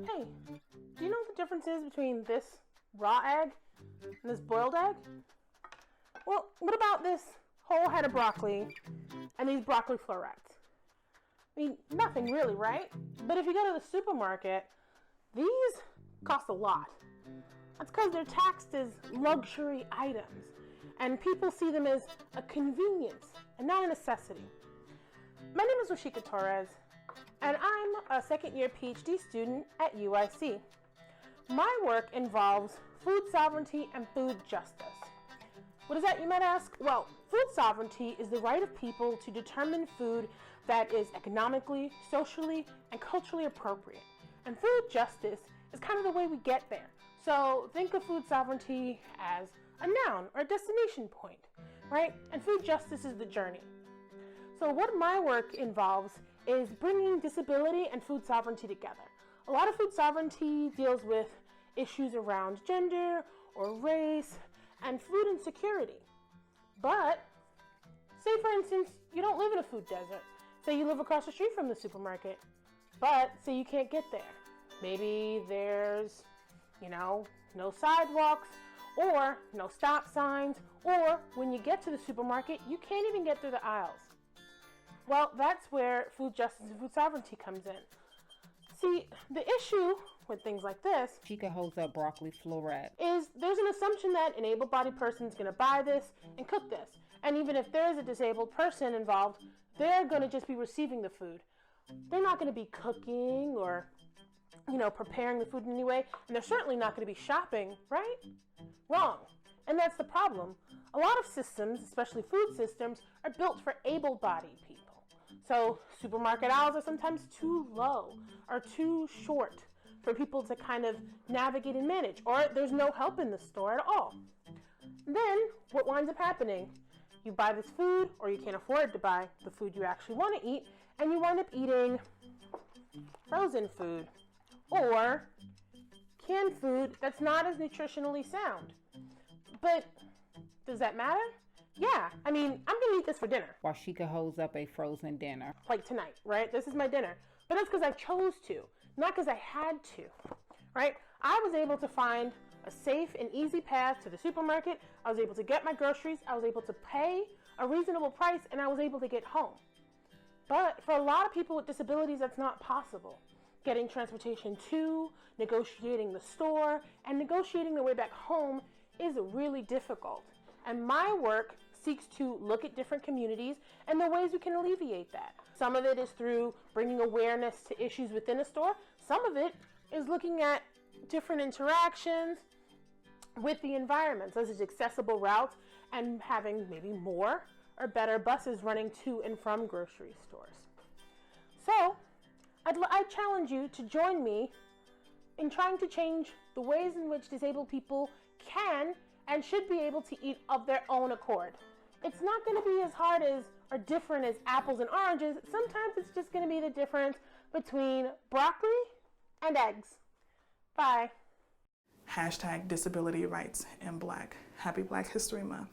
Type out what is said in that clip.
Hey, do you know what the difference is between this raw egg and this boiled egg? Well, what about this whole head of broccoli and these broccoli florets? I mean, nothing really, right? But if you go to the supermarket, these cost a lot. That's because they're taxed as luxury items, and people see them as a convenience and not a necessity. My name is Washika Torres, and I'm a second-year PhD student at UIC. My work involves food sovereignty and food justice. What is that, you might ask? Well, food sovereignty is the right of people to determine food that is economically, socially, and culturally appropriate. And food justice is kind of the way we get there. So think of food sovereignty as a noun or a destination point, right? And food justice is the journey. So what my work involves is bringing disability and food sovereignty together. A lot of food sovereignty deals with issues around gender or race and food insecurity. But say, for instance, you don't live in a food desert. Say you live across the street from the supermarket, but say you can't get there. Maybe there's, no sidewalks or no stop signs, or when you get to the supermarket, you can't even get through the aisles. Well, that's where food justice and food sovereignty comes in. See, the issue with things like this, Chica holds up broccoli floret, is there's an assumption that an able-bodied person is going to buy this and cook this. And even if there is a disabled person involved, they're going to just be receiving the food. They're not going to be cooking or, preparing the food in any way. And they're certainly not going to be shopping, right? Wrong. And that's the problem. A lot of systems, especially food systems, are built for able-bodied people. So supermarket aisles are sometimes too low or too short for people to kind of navigate and manage, or there's no help in the store at all. Then what winds up happening? You buy this food, or you can't afford to buy the food you actually want to eat, and you wind up eating frozen food or canned food that's not as nutritionally sound. But does that matter? Yeah, I'm going to eat this for dinner. Washika holds up a frozen dinner. Like tonight, right? This is my dinner. But that's because I chose to, not because I had to, right? I was able to find a safe and easy path to the supermarket. I was able to get my groceries. I was able to pay a reasonable price, and I was able to get home. But for a lot of people with disabilities, that's not possible. Getting transportation to, negotiating the store, and negotiating the way back home is really difficult. And my work seeks to look at different communities and the ways we can alleviate that. Some of it is through bringing awareness to issues within a store. Some of it is looking at different interactions with the environment, such as accessible routes and having maybe more or better buses running to and from grocery stores. So I challenge you to join me in trying to change the ways in which disabled people can and should be able to eat of their own accord. It's not going to be as hard as or different as apples and oranges. Sometimes it's just going to be the difference between broccoli and eggs. Bye. #Disability Rights in Black. Happy Black History Month.